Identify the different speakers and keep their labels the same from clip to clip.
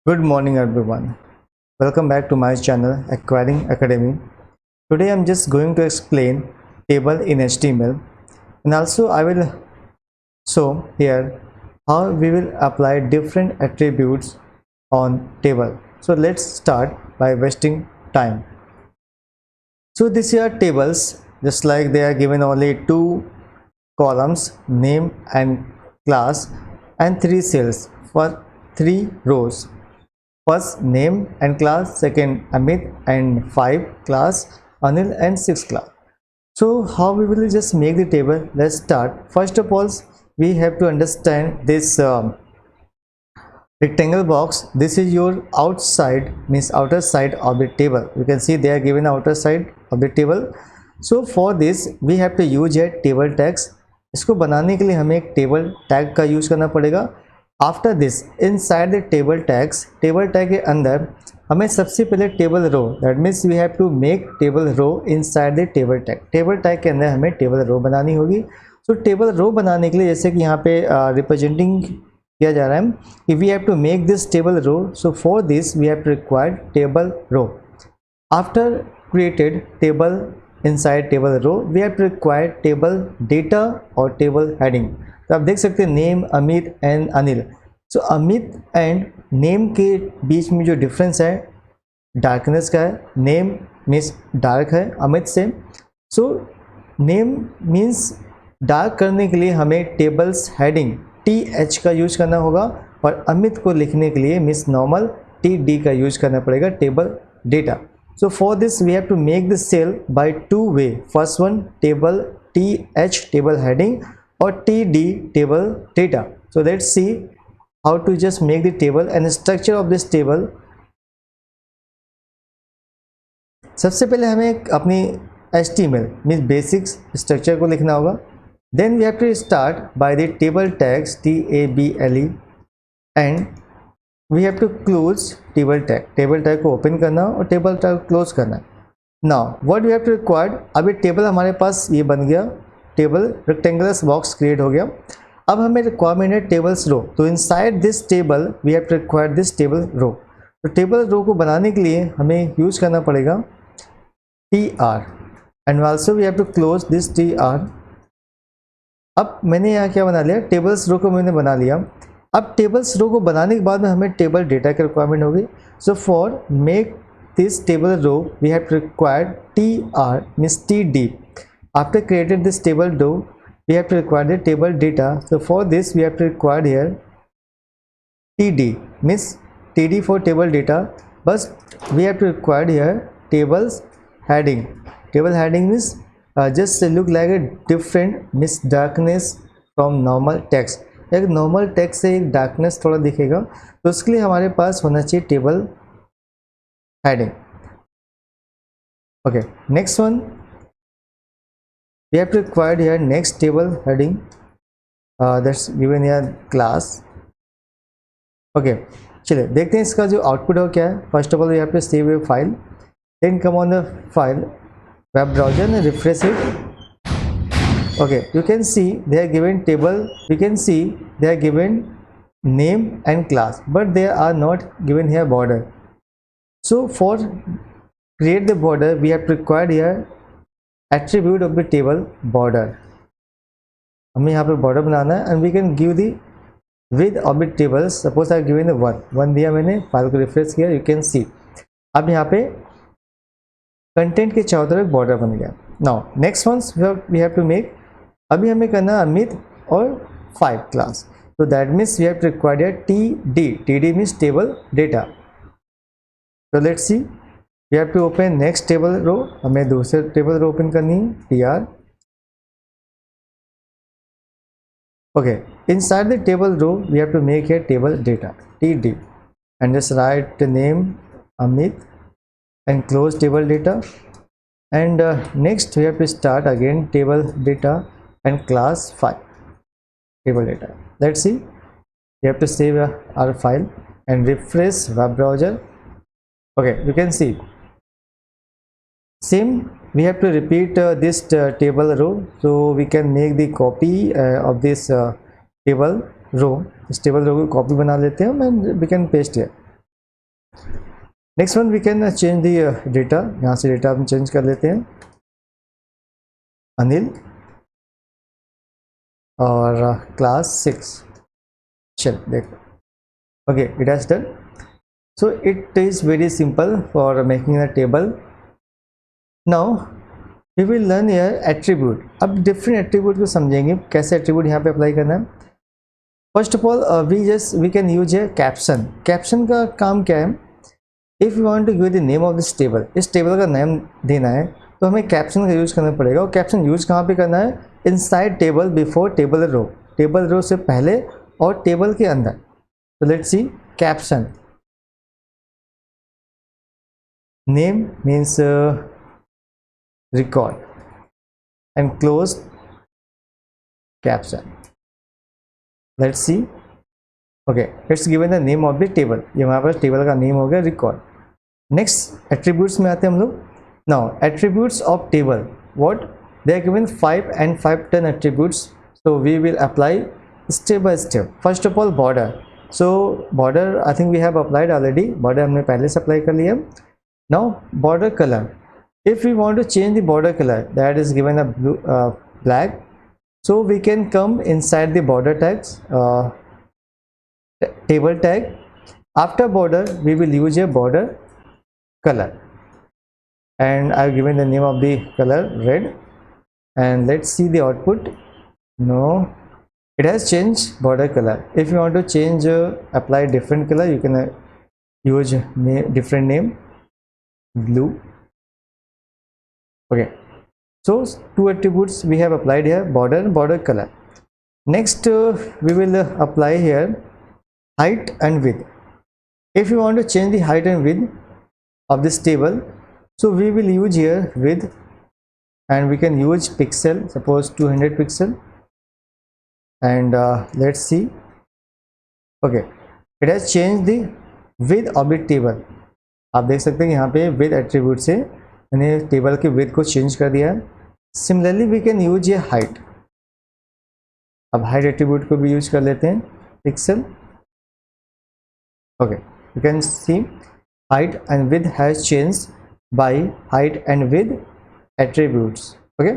Speaker 1: Good morning everyone. Welcome back to my channel Acquiring Academy. Today I'm just going to explain table in HTML, and also I will show here how we will apply different attributes on table. So let's start by wasting time. So these are tables, just like they are given only two columns, name and class, and three cells for three rows. First name and class, second Amit, and 5 class Anil, and 6 class. So how we will just make the table? Let's start. First of all, we have to understand this rectangle box. This is your outside, means outer side of the table. You can see they are given outer side of the table. So for this we have to use a table tags. इसको बनाने के लिए हमें एक table tag का use करना पड़ेगा. After this inside the table tag के अंदर हमें सबसे पहले table row, that means we have to make table row inside the table tag के अंदर हमें टेबल रो बनानी होगी. सो टेबल रो बनाने के लिए जैसे कि यहाँ पे रिप्रेजेंटिंग किया जा रहा है कि we have to make this table row. So for this we have to required table row. After created table inside table row we have to require table data और टेबल हेडिंग. तो आप देख सकते हैं name, Amit and Anil. So Amit and name के बीच में जो डिफरेंस है डार्कनेस का है. नेम मीन्स डार्क है अमित से. सो नेम मीन्स डार्क करने के लिए हमें टेबल्स हेडिंग TH का यूज करना होगा, और अमित को लिखने के लिए मीन्स नॉर्मल TD का यूज करना पड़ेगा, table data. So for this we have to make the cell by two way. First one table TH table heading or TD table data. So let's see how to just make the table and the structure of this table. सबसे पहले हमें अपनी HTML means basics structure को लिखना होगा. Then we have to start by the table tags TABLE and we have to close table tag को open करना और टेबल टैग क्लोज करना. Now what we have to required. अब ये table हमारे पास ये बन गया, टेबल रेक्टेंगुलर बॉक्स क्रिएट हो गया. अब हमें रिक्वायरमेंट है टेबल्स रो. तो inside this table we have to require this table row. तो टेबल रो को बनाने के लिए हमें यूज करना पड़ेगा TR and also we have to close this TR. अब मैंने यहाँ क्या बना लिया, टेबल्स रो को मैंने बना लिया. अब टेबल्स रो को बनाने के बाद में हमें टेबल डेटा की रिक्वायरमेंट होगी. So for make this table row we have to required TR means TD. After created this table row we have to require the table data. So for this we have to required here TD means TD for table data. बस we have to required here tables heading. Table heading means just look like a different miss darkness from normal text. एक normal text से एक darkness थोड़ा दिखेगा, तो उसके लिए हमारे पास होना चाहिए table heading. Okay, next one we have to required here next table heading that's given here class. ओके, चलिए देखते हैं इसका जो आउटपुट हो क्या है. First of all we have to save your file, then come on the file web browser and refresh it. Okay, you can see they are given table, we can see they are given name and class, but they are not given here border. So for create the border we have required here attribute of the table border. हमें यहाँ पे border बनाना है and we can give the width of the table. Suppose I have given the 1 दिया मैंने, file को refresh किया, you can see अब यहाँ पे कंटेंट के चारों तरफ बॉर्डर बन गया. Now next once we have to make, अभी हमें करना है अमित और 5 क्लास. तो that means we have to required TD means table data. तो let's see we have to open next table row. हमें दूसरे टेबल रो ओपन करनी है TR. Okay, inside the table row we have to make a table data TD and just write name Amit and close table data. And next we have to start again table data and class 5 table data. Let's see, we have to save our file and refresh web browser. Okay, you can see same we have to repeat this table row. So we can make the copy of this table row. इस table row को copy बना लेते हैं and we can paste here. Next one we can change the data, यहाँ से data हम change कर लेते हैं, अनिल और क्लास 6। चल देखो, okay it has done. So it is very simple for making a table. Now we will learn here attribute. अब डिफरेंट एट्रीब्यूट को समझेंगे, कैसे एट्रीब्यूट यहाँ पे अप्लाई करना है। First of all we can use a caption. Caption का काम क्या है, if you want to give the name of this table, इस टेबल का नाम देना है तो हमें कैप्शन का यूज़ करना पड़ेगा। और कैप्शन यूज़ कहाँ पे करना है, inside table, before table row, table row से पहले और टेबल के अंदर। तो let's see caption. Name means record and close caption. Let's see. Okay, it's given the name of the table. ये हमारे पास टेबल का नेम हो गया record. Next attributes में आते हैं हम लोग. Now attributes of table. What? They are given 5 and 5 10 attributes. So we will apply step by step. First of all border. So border I think we have applied already. Border हमने पहले से apply कर लिया. Now border color. If we want to change the border color, that is given a blue, black, so we can come inside the border tags, table tag. After border we will use a border color, and I've given the name of the color red, and let's see the output. No, it has changed border color. If you want to change apply different color, you can use different name, blue. Okay, so two attributes we have applied here, border and border color. Next we will apply here height and width. If you want to change the height and width of this table, so we will use here width, and we can use pixel, suppose 200 pixel, and let's see. Okay, it has changed the width of the table. आप देख सकते हैं यहाँ पे width attribute से मैंने table के width को चेंज कर दिया है। सिमिलरली वी कैन यूज ये हाइट। अब हाइट एट्रीब्यूट को भी यूज कर लेते हैं, pixel. Okay, you can see height and width has change by height and width attributes. Okay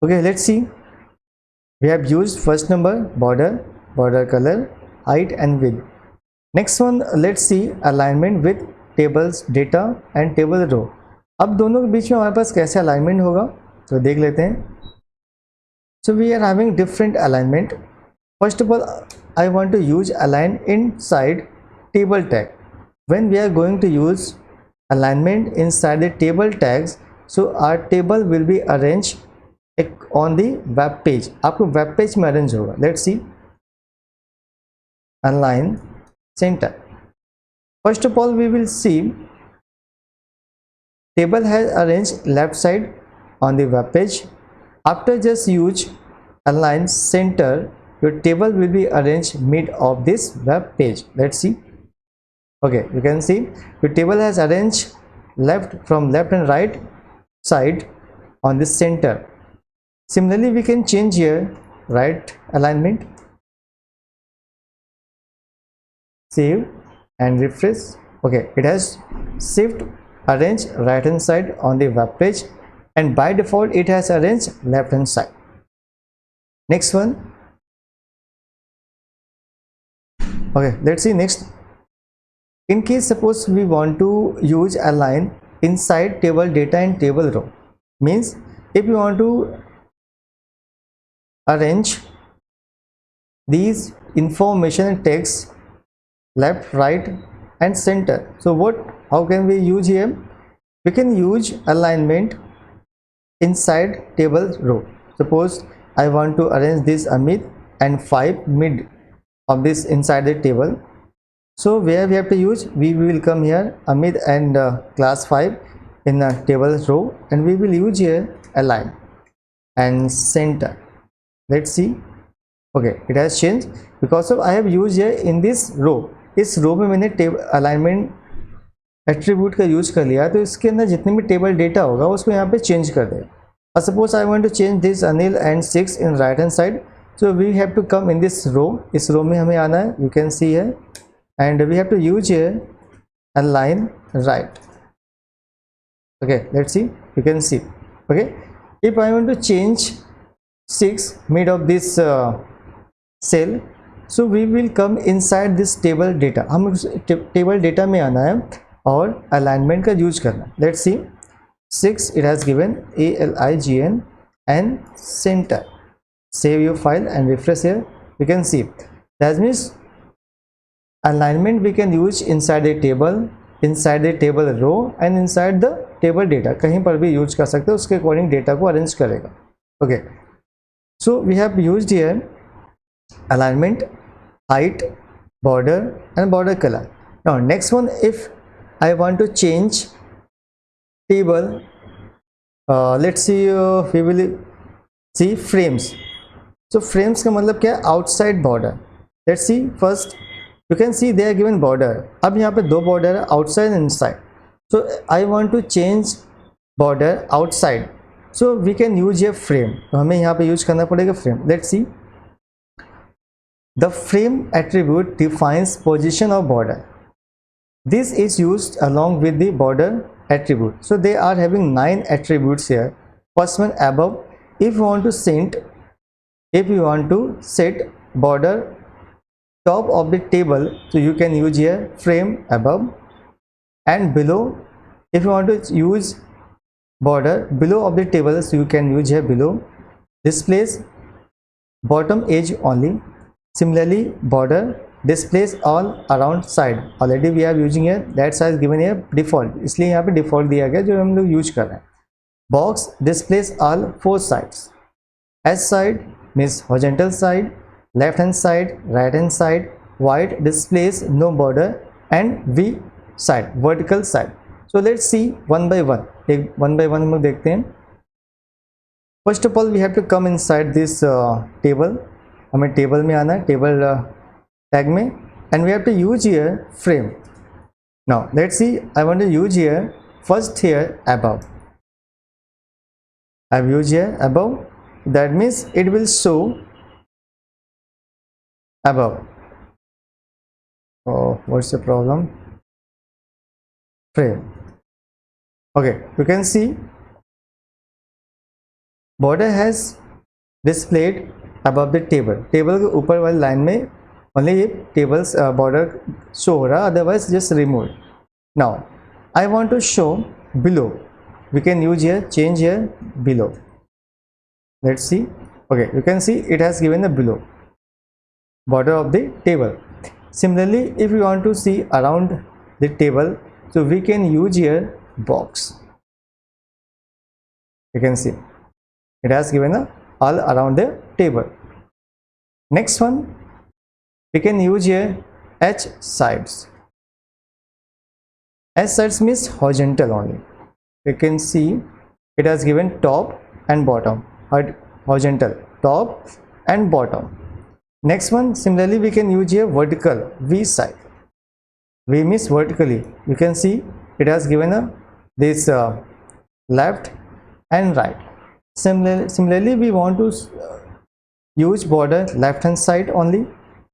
Speaker 1: okay, let's see. We have used first number border, border colour, height and width. Next one let's see alignment with tables data and table row. अब दोनों के बीच में हमारे पास कैसे alignment होगा तो देख लेते हैं। So we are having different alignment. First of all I want to use align inside table tag. When we are going to use alignment inside the table tags, so our table will be arrange on the web page. आपको web page में arrange होगा। Let's see align centre. First of all we will see table has arranged left side on the web page. After just use align center, your table will be arranged mid of this web page. Let's see. Okay, you can see your table has arranged from left and right side on this center. Similarly we can change here right alignment, save and refresh. Okay, it has shift arrange right hand side on the web page, and by default it has arranged left hand side. Next one. Okay, let's see next. In case suppose we want to use align inside table data and table row, means if you want to arrange these information and text left, right and center, so how can we use here? We can use alignment inside table row. Suppose I want to arrange this Amit and 5 mid of this inside the table, so where we have to use, we will come here Amit and class 5 in the table row, and we will use here align and center. Let's see. Okay, it has changed because of I have used here in this row. इस row में मैंने table alignment attribute का use कर लिया, तो इसके अंदर जितने भी टेबल डेटा होगा उसको यहाँ पे चेंज कर देगा। और suppose I want to change this Anil and 6 in right hand side, so we have to come in this row. इस रो में हमें आना है, यू कैन सी है, and we have to use here and line right. Okay, let's see. You can see. Okay, if I want to change 6 mid of this cell, so we will come inside this table data. हम table data में आना है और alignment का use करना है. Let's C 6 it has given ALIGN and center. Save your file and refresh here. You can see that means alignment we can use inside the table, inside the table row and inside the table data. कहीं पर भी use कर सकते हो, उसके according data को arrange करेगा. Okay, so we have used here alignment, height, border and border color. Now next one, if I want to change table, let's see, we will see frames. So frames का मतलब क्या है? Outside border. Let's see first. You can see they are given border. अब यहाँ पे दो border है, outside and inside. So I want to change border outside. So we can use a frame. तो हमें यहाँ पे यूज करना पड़ेगा frame. Let's see. The frame attribute defines position of border. This is used along with the border attribute. So they are having 9 attributes here. First one above. If you want to set border top of the table, so you can use here frame above. And below, if you want to use border below of the table, so you can use here below. Displays bottom edge only. Similarly, border displays all around side. Already we are using here that size given here default, इसलिए यहाँ पे default दिया गया जो हम लोग use कर रहे हैं. Box displays all 4 sides. S side means horizontal side, left hand side, right hand side. White displays no border and V side, vertical side. So let's see one by one. One by one हम लोग देखते हैं. First of all, we have to come inside this table. हमें table में आना है, table tag में, and we have to use here frame. Now let's see, I want to use here first here above. I've used here above. That means it will show above. Oh, what's the problem? Frame. Okay, you can see border has displayed above the table. Table के ऊपर वाली line में only ये tables border show हो रहा, otherwise just remove. Now I want to show below. We can use here change here below. Let's see. Okay, you can see it has given the below border of the table. Similarly, if you want to see around the table, so we can use here box. You can see it has given a all around the table. Next one, we can use here H sides. H sides means horizontal only. You can see it has given top and bottom, horizontal top and bottom. Next one, similarly we can use here vertical, V side. V means vertically. You can see it has given a this left and right. Similarly, we want to use border left hand side only,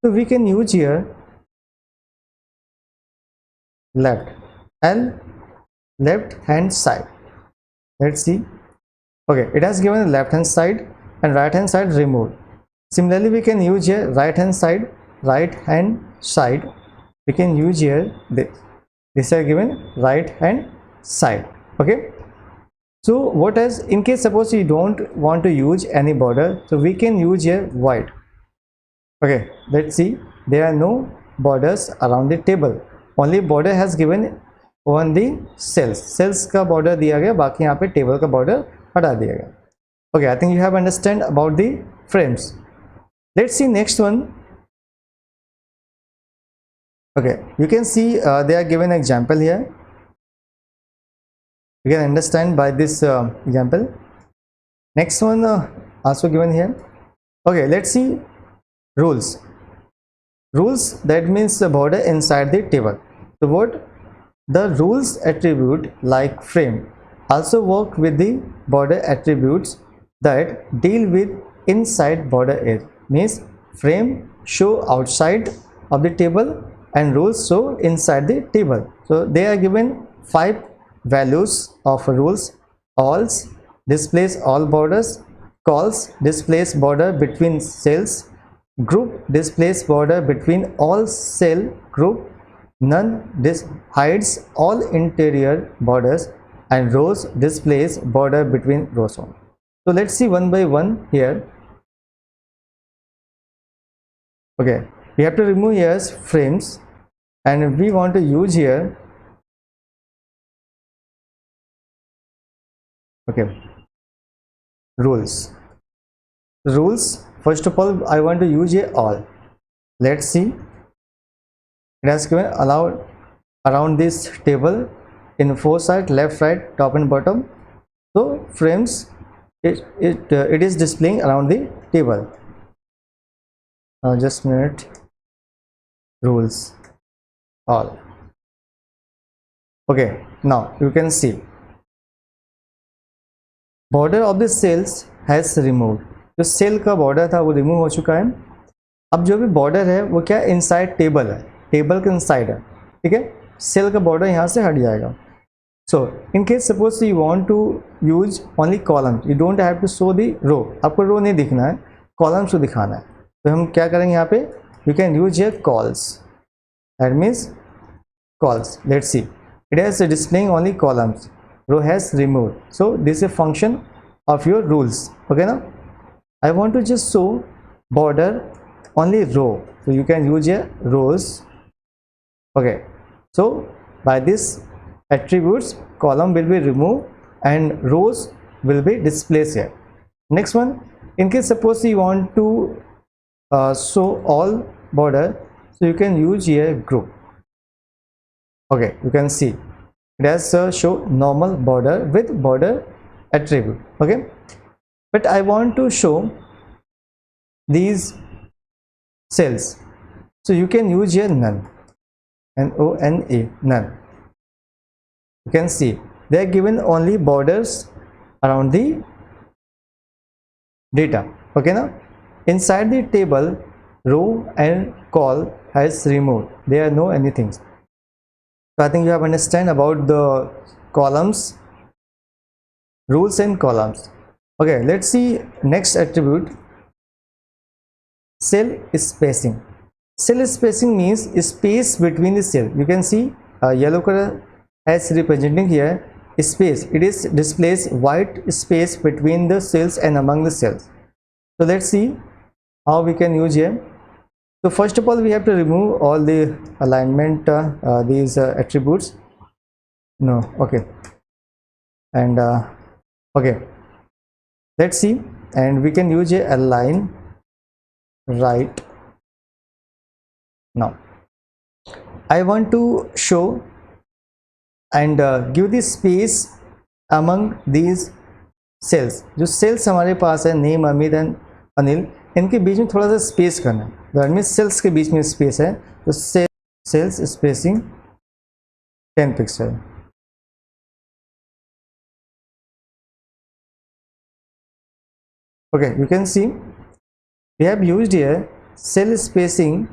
Speaker 1: so we can use here left and left hand side. Let's see. Okay, it has given left hand side and right hand side removed. Similarly, we can use here right hand side, we can use here this are given right hand side. Okay, so what else? In case suppose you don't want to use any border, so we can use here white. Okay, let's see, there are no borders around the table, only border has given on the cells का border दिया गया, बाकी यहाँ पे table का border हटा दिया गया. Okay, I think you have understand about the frames. Let's see next one. Okay, you can see they are given example here. You can understand by this example. Next one also given here. Okay, let's see rules. Rules, that means the border inside the table. So what the rules attribute like frame also work with the border attributes that deal with inside border edge. Means frame show outside of the table and rules show inside the table. So they are given 5 values of rules. Alls displays all borders, calls displays border between cells, group displays border between all cell group, none hides all interior borders, and rows displays border between rows on. So let's see one by one here. Okay, we have to remove here frames, and we want to use here, okay, rules. First of all, I want to use here all. Let's see, it has given allowed around this table in 4 sides, left, right, top and bottom. So frames, it is displaying around the table. Just a minute. Rules all. Okay, now you can see border of the cells has removed. जो cell का border था वो remove हो चुका है. अब जो भी बॉर्डर है वो क्या इनसाइड टेबल है, टेबल के इनसाइड है. ठीक है, सेल का बॉर्डर यहाँ से हट जाएगा. So in case suppose you want to use only column, you don't have to show the row. आपको रो नहीं दिखना है, कॉलम्स को दिखाना है. तो हम क्या करेंगे यहाँ पे, you can use here calls. That means calls. Let's see, it has displaying only columns, row has removed. So this is a function of your rules. Okay, now I want to just show border only row, so you can use here rows. Okay, so by this attributes, column will be removed and rows will be displayed here. Next one, in case suppose you want to show all border, so you can use here group. Okay, you can see it has show normal border with border attribute. Okay, but I want to show these cells, so you can use here none, N-O-N-A, none. You can see they are given only borders around the data. Okay, now inside the table, row and call has removed, there are no anything. So I think you have understand about the columns, rules and columns. Okay, let's see next attribute, cell spacing. Cell spacing means space between the cell. You can see yellow color as representing here space. It is displays white space between the cells and among the cells. So let's see how we can use here. So first of all, we have to remove all the alignment, these attributes. No, okay, and okay, let's see, and we can use a align right. Now I want to show and give the space among these cells. जो cells हमारे पास है, name, Amit and Anil, इनके बीच में थोड़ा सा space करना है. That means sales के बीच में स्पेस है, तो cells spacing 10 pixel. Okay, you can see we have used here cell spacing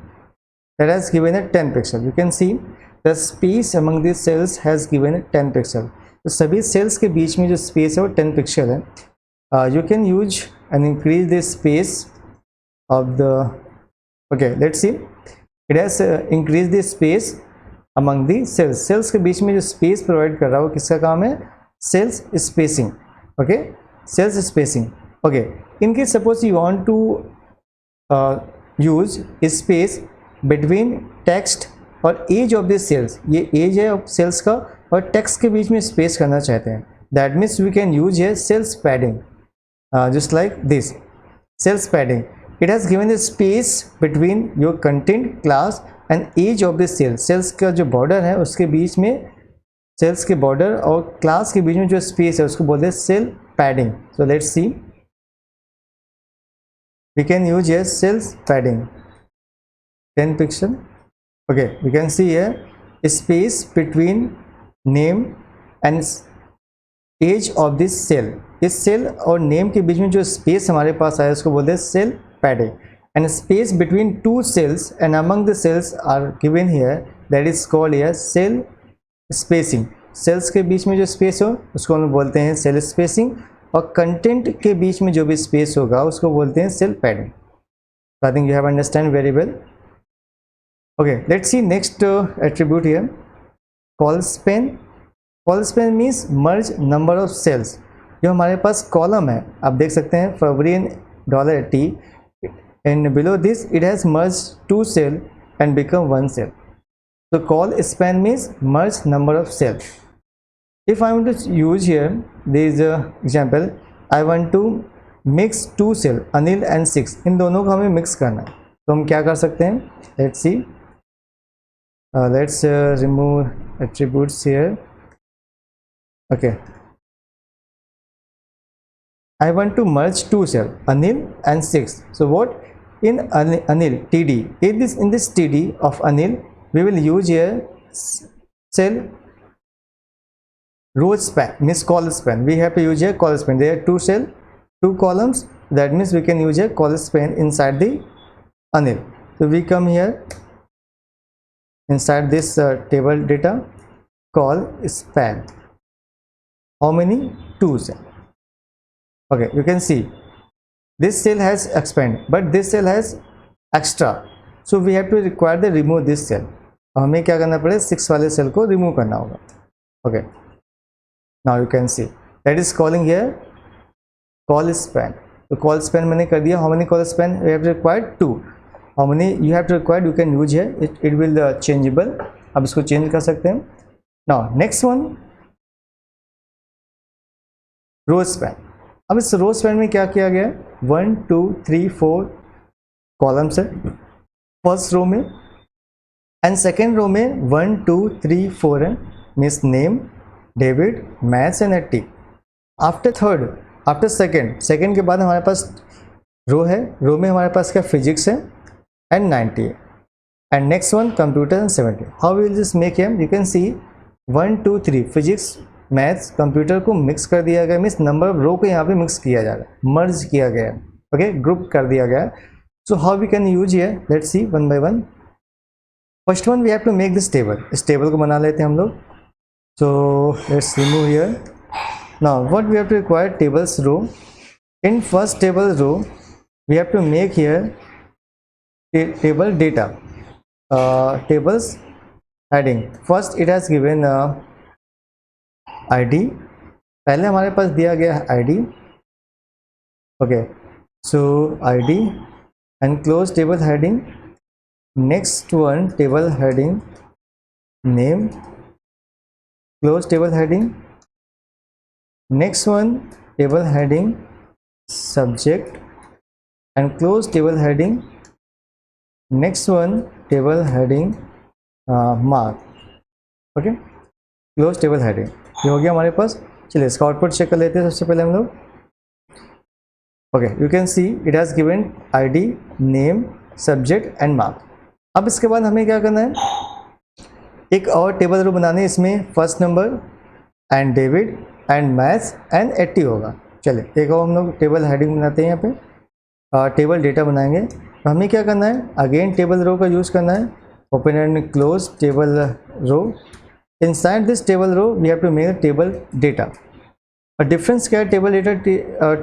Speaker 1: that has given a 10 pixel. You can see the space among these cells has given a 10 pixel. तो सभी sales के बीच में जो space है वो 10 pixel है. You can use and increase the space of the, okay, let's see, it has increased the space among the cells. Cells के बीच में जो स्पेस प्रोवाइड कर रहा है वो किसका काम है, cells spacing. Okay, cells spacing. Okay, in case suppose you want to use space between text और एज ऑफ दिस सेल्स, ये एज है सेल्स का और टेक्स्ट के बीच में स्पेस करना चाहते हैं, that means we can use है cells padding. Just like this cells padding, it has given a space between your content class and age of the cell. सेल्स का जो बॉर्डर है उसके बीच में, सेल्स के बॉर्डर और क्लास के बीच में जो स्पेस है उसको बोलते हैं cell padding. So let's see, we can use here cells padding 10 pixel. Okay, we can see here space between name and age of this cell. इस सेल और नेम के बीच में जो स्पेस हमारे पास आया उसको बोलते हैं cell padding. and space between two cells and among the cells are given here, that is called here cell spacing. Cells के बीच में जो स्पेस हो उसको हम बोलते हैं सेल स्पेसिंग, और कंटेंट के बीच में जो भी स्पेस होगा उसको बोलते हैं cell padding. I think you have understand very well. Okay, let's see next attribute here, col span. Col span means merge number of cells. जो हमारे पास कॉलम है आप देख सकते हैं Fabrian $T, and below this it has merged two cell and become one cell. So call span means merge number of cells. If I want to use here, there is a example, I want to mix two cell Anil and 6, इन दोनों को हमें mix करना है. तो हम क्या कर सकते हैं, let's see, let's remove attributes here. Okay, I want to merge two cell Anil and 6. So what, in Anil TD, in this TD of Anil we will use here cell row span, means call span. We have to use here call span. There are two cell, two columns, that means we can use a call span inside the Anil. So we come here inside this table data, call span. How many? Two cell. Okay, you can see this cell has expand but this cell has extra, so we have to require the remove this cell. हमें क्या करना पड़ेगा, 6 वाले cell को remove करना होगा. Okay, now you can see that is calling here col span. तो col span मैंने कर दिया. How many col span we have required? 2. How many you have to required, you can use here, it will changeable. आप इसको change कर सकते हैं. Now next one, row span. अब इस रो स्पैन में क्या किया गया, 1 2 3 4 कॉलम्स है फर्स्ट रो में, एंड सेकेंड रो में 1 2 3 4 है, means name, David, maths and eighty. After third, after second के बाद हमारे पास रो है. रो में हमारे पास क्या, फिजिक्स है एंड 90 है, and next one computer and 70. How will this make him, you can C 1 2 3 physics maths computer को मिक्स कर दिया गया, मीन्स नंबर ऑफ रो को यहाँ पे मिक्स किया जा रहा है, मर्ज किया गया है. ओके, ग्रुप कर दिया गया. So how we can use here, let's see one by one. First one we have to make this table. इस टेबल को बना लेते हैं हम लोग. So let's remove here. Now what we have to require, tables row. In first table row we have to make here table data, tables heading. First it has given ID. पहले हमारे पास दिया गया है ID. Okay, so ID and close table heading. Next one, table heading name, close table heading. Next one, table heading subject and close table heading. Next one, table heading mark. Okay, close table heading. ये हो गया हमारे पास. चलिए इसका output check कर लेते हैं सबसे पहले हम लोग. Okay, you can see it has given ID, name, subject and mark. अब इसके बाद हमें क्या करना है, एक और टेबल रो बनाने है. इसमें first number and David and maths and 80 होगा. चलिए एक और हम लोग टेबल हेडिंग बनाते हैं. यहाँ पे टेबल डेटा बनाएंगे. तो हमें क्या करना है, अगेन टेबल रो का यूज़ करना है. Open and close table row. Inside this table row we have to make a table data. A difference क्या है table data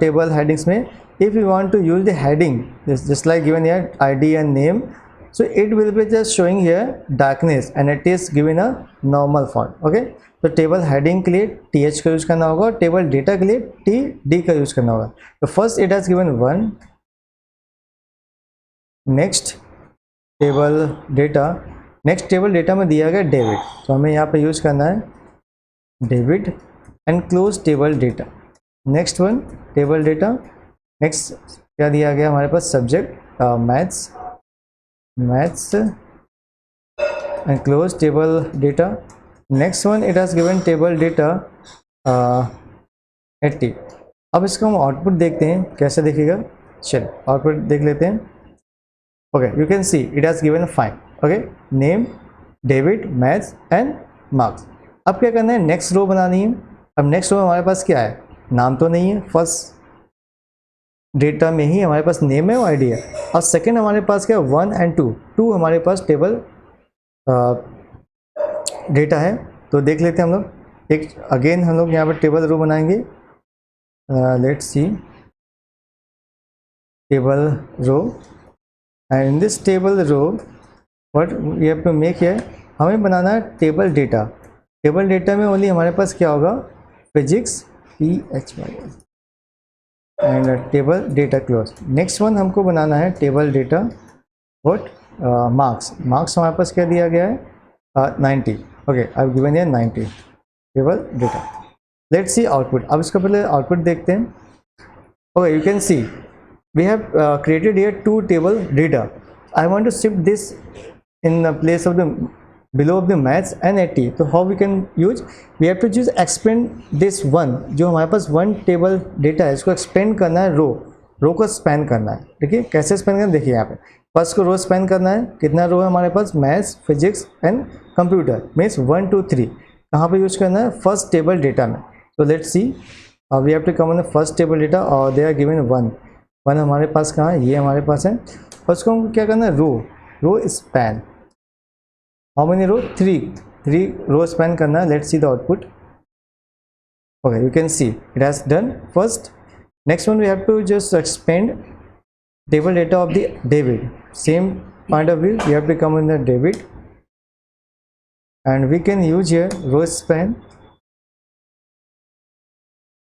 Speaker 1: table headings में, if you want to use the heading just like given here ID and name, so it will be just showing here darkness and it is given a normal font. Okay, तो table heading के लिए TH का use करना होगा और table data के लिए TD का यूज़ करना होगा. तो first it has given 1. next table data, next table data में दिया गया डेविड, तो हमें यहाँ पे यूज़ करना है David and close table data. Next one table data. Next क्या दिया गया हमारे पास, subject maths and close table data. Next one it has given table data 80. अब इसका हम आउटपुट देखते हैं कैसे दिखेगा. चलिए आउटपुट देख लेते हैं. Okay, you can see it has given 5. Okay, name, David, maths and marks. अब क्या करना है, नेक्स्ट रो बनानी है. अब नेक्स्ट रो हमारे पास क्या है, नाम तो नहीं है. फर्स्ट डेटा में ही हमारे पास नेम है और आईडी है। और सेकंड हमारे पास क्या है, 1 एंड 2, 2 हमारे पास टेबल डेटा है। तो देख लेते हैं हम लोग। एक अगेन हम लोग यहाँ पर टेबल रो बनाएंगे। Let's see table row, and in this table row what we have to make here, हमें बनाना है टेबल डेटा। टेबल डेटा में ओनली हमारे पास क्या होगा, physics PHYS and table data close. Next one हमको बनाना है table data what marks. Marks हमारे पास क्या दिया गया है 90। Okay, I have given here 90 table data. Let's see output. अब इसका पहले आउटपुट देखते हैं। Okay, you can C we have created here 2 table data. I want to shift this in the place of the below of the maths and 80. So how we can use, we have to just expand this one, जो हमारे पास 1 table data है, इसको expand करना है रो को span करना है। ठीक है, कैसे स्पैन करना है देखिए यहाँ पे। फर्स्ट को रो स्पैन करना है, कितना रो है हमारे पास, maths, physics and computer means 1 2 3। कहाँ पे यूज करना है, फर्स्ट टेबल डेटा में। तो let's see we have to come on the first table data और दे आर गिवन 1 हमारे पास कहाँ है, ये हमारे पास है। और उसको हमको क्या करना है, row span. How many row, 3 row span करना है। Let's see the output. Okay, you can see it has done first. Next one we have to just expand table data of the debit. Same point of view, we have to come in the debit and we can use here row span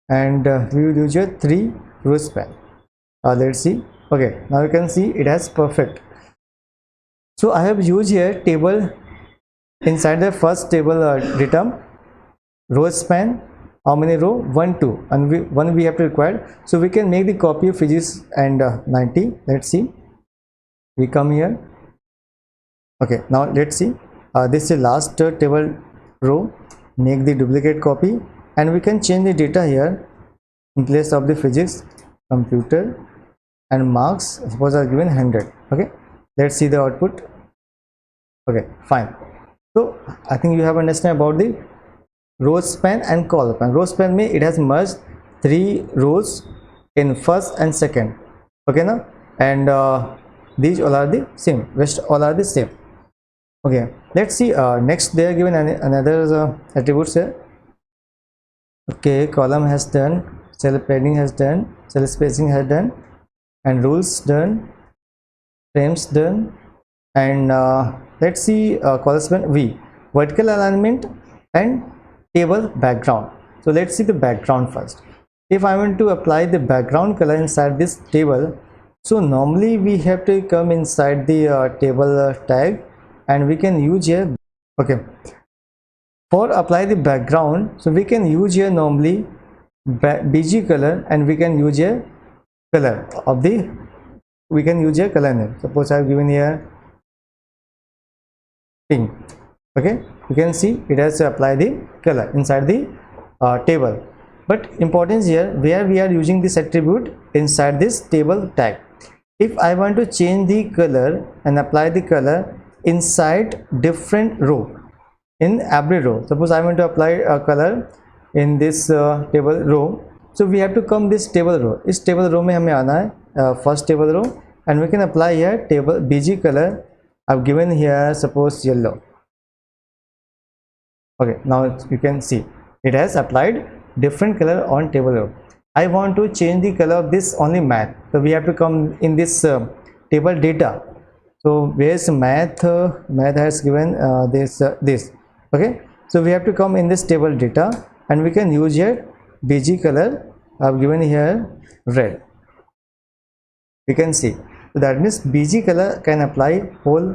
Speaker 1: and we will use here 3 row span. Let's see. Okay, now you can see it has perfect. So I have used here table inside the first table data row span. How many row, 1 2 and one we have to require. So we can make the copy of physics and 90. Let's see, we come here. Okay, now let's see, this is last table row. Make the duplicate copy and we can change the data here in place of the physics, computer and marks. Suppose are given 100. Okay, let's see the output. Okay, fine. So I think you have understand about the row span and column span. Row span में it has merged 3 rows in first and second. Okay now, and these all are the same, rest all are the same. Okay, let's see next they are given another attributes here. Okay, column has done, cell padding has done, cell spacing has done, and rules done, frames done, and let's see correspond V, vertical alignment and table background. So let's see the background first. If I want to apply the background color inside this table, so normally we have to come inside the table tag and we can use here. Okay, for apply the background, so we can use here normally BG color and we can use here color of the, we can use a color name. Suppose I have given here pink. Okay, you can see it has to apply the color inside the table. But importance here, where we are using this attribute inside this table tag. If I want to change the color and apply the color inside different row, in every row, suppose I want to apply a color in this table row, so we have to come this table row. इस table row में हमें आना है first table row and we can apply here table BG color. I've given here suppose yellow. Okay, now you can see it has applied different color on table row. I want to change the color of this only math, so we have to come in this table data. So where's math? Math has given this. Okay, so we have to come in this table data and we can use here BG color. I've given here red. You can see, so that means BG color can apply whole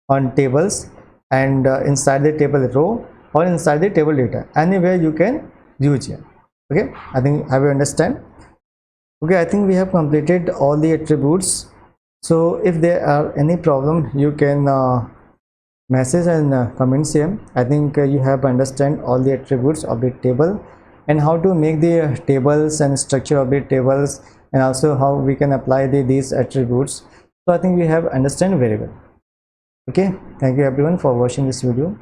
Speaker 1: on tables and inside the table row or inside the table data, anywhere you can use here. Okay, I think have you understand. Okay, I think we have completed all the attributes. So if there are any problem, you can message and comments here. I think you have understand all the attributes of the table and how to make the tables and structure of the tables, and also how we can apply these attributes. So I think we have understand very well. Okay, thank you everyone for watching this video.